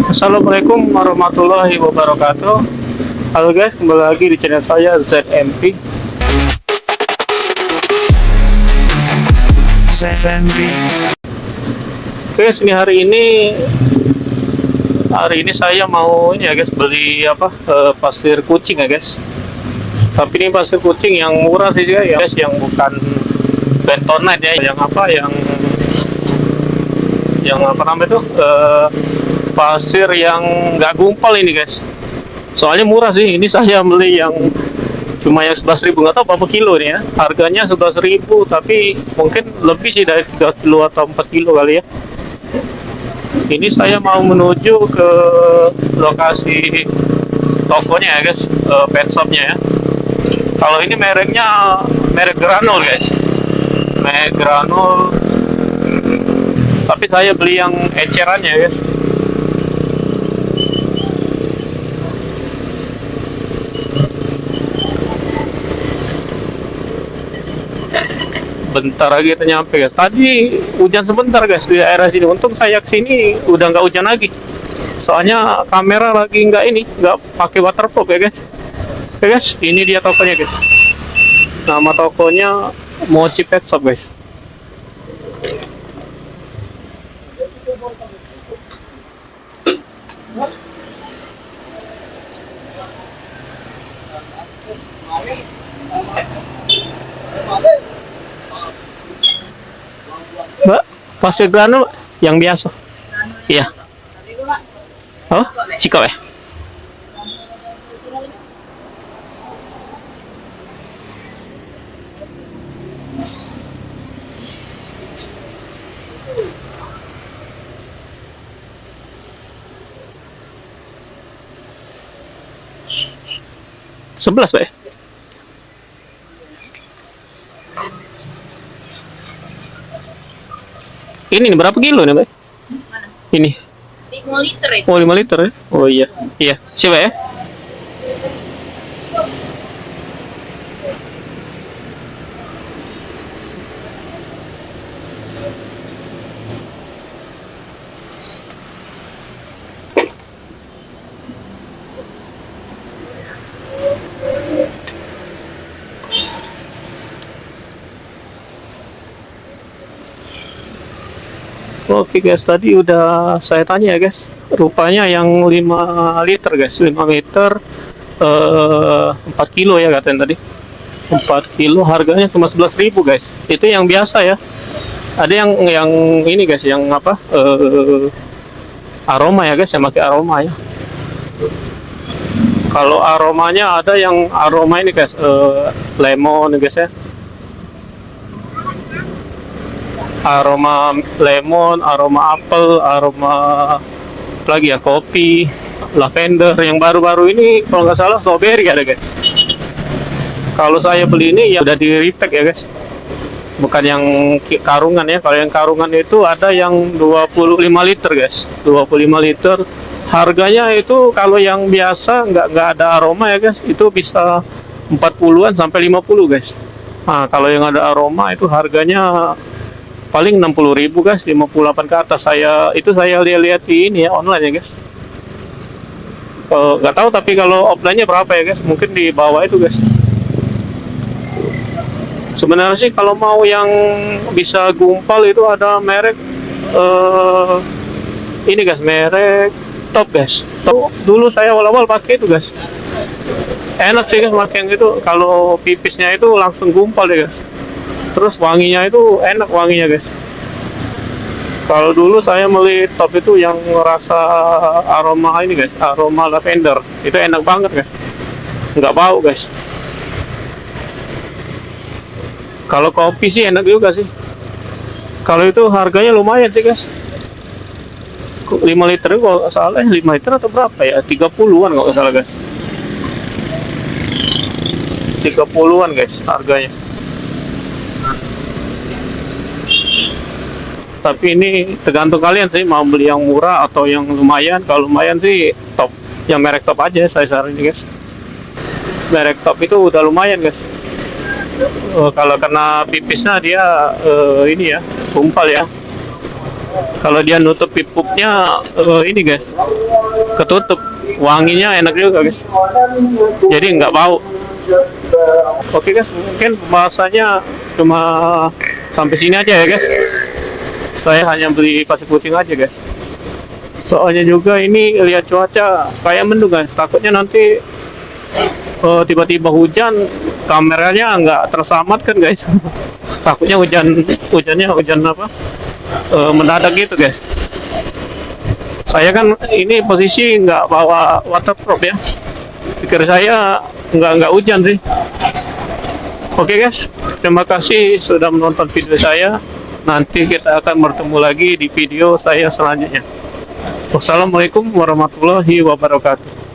Assalamualaikum warahmatullahi wabarakatuh. Halo guys, kembali lagi di channel saya ZMP. Guys, ini hari ini saya mau ini ya guys, beli apa pasir kucing ya guys. Tapi ini pasir kucing yang murah sih ya guys, yang bukan bentonite ya, yang apa namanya tuh pasir yang nggak gumpal ini guys. Soalnya murah sih, ini saya beli yang cuma yang 11.000, nggak tahu berapa kilo nih ya. Harganya 11.000, tapi mungkin lebih sih dari 3 kilo atau 4 kilo kali ya. Ini saya mau menuju ke lokasi tokonya ya guys, pet shopnya ya. Kalau ini mereknya merek Granul guys, merek Granul. Tapi saya beli yang ecerannya guys. Bentar lagi kita nyampe guys. Tadi hujan sebentar guys di daerah sini. Untung saya kesini udah nggak hujan lagi. Soalnya kamera lagi nggak pakai waterproof ya guys. Oke guys, ini dia tokonya guys. Nama tokonya Mochi Pet Shop guys. Mbak, pasir granul yang biasa. Iya. Oh, sikap ya. Sebelas, Pak. Ini nih, berapa kilo nih, Mbak? Mana? Ini. 5 liter ya? Oh, 5 liter ya? Oh iya. Iya. Siapa ya? Oke guys, tadi udah saya tanya ya guys. Rupanya yang 5 liter guys, 5 liter 4 kilo ya katanya tadi. 4 kilo harganya cuma 11.000 guys. Itu yang biasa ya. Ada yang ini guys, yang apa? Aroma ya guys, yang pakai aroma ya. Kalau aromanya ada yang aroma ini guys, lemon guys ya. Aroma lemon, aroma apel, aroma lagi ya, kopi, lavender. Yang baru-baru ini kalau nggak salah strawberry ada guys. Kalau saya beli ini ya udah di repack ya guys, bukan yang karungan ya. Kalau yang karungan itu ada yang 25 liter guys, 25 liter. Harganya itu kalau yang biasa nggak ada aroma ya guys, itu bisa 40-an sampai 50 guys. Nah, kalau yang ada aroma itu harganya paling 60.000 guys, 58 ke atas. Saya lihat di ini ya, online ya guys. Nggak tahu tapi kalau offline-nya berapa ya guys, mungkin di bawah itu guys. Sebenarnya sih kalau mau yang bisa gumpal itu ada merek ini guys, merek Top guys. Top dulu saya awal-awal pakai itu guys. Enak sih guys pakai yang itu, kalau pipisnya itu langsung gumpal ya guys. Terus wanginya itu enak wanginya guys. Kalau dulu saya beli Top itu yang rasa aroma ini guys, aroma lavender. Itu enak banget guys, nggak bau guys. Kalau kopi sih enak juga sih. Kalau itu harganya lumayan sih guys. 5 liter kalau nggak salah, 5 liter atau berapa ya, 30-an kalau nggak salah guys. 30-an guys harganya. Tapi ini tergantung kalian sih mau beli yang murah atau yang lumayan. Kalau lumayan sih Top, yang merek Top aja saya saranin guys. Merek Top itu udah lumayan guys. Kalau kena pipisnya dia ini ya, gumpal ya. Kalau dia nutup pipupnya ini guys, ketutup, wanginya enak juga guys, jadi nggak bau. Oke guys, mungkin bahasanya cuma sampai sini aja ya guys. Saya hanya beli pasir puting aja guys, soalnya juga ini lihat cuaca kayak mendung guys, takutnya nanti tiba-tiba hujan, kameranya nggak terselamatkan guys. Takutnya hujan apa, mendadak gitu guys. Saya kan ini posisi nggak bawa waterproof ya, pikir saya nggak hujan sih. Oke guys, terima kasih sudah menonton video saya. Nanti kita akan bertemu lagi di video saya selanjutnya. Wassalamualaikum warahmatullahi wabarakatuh.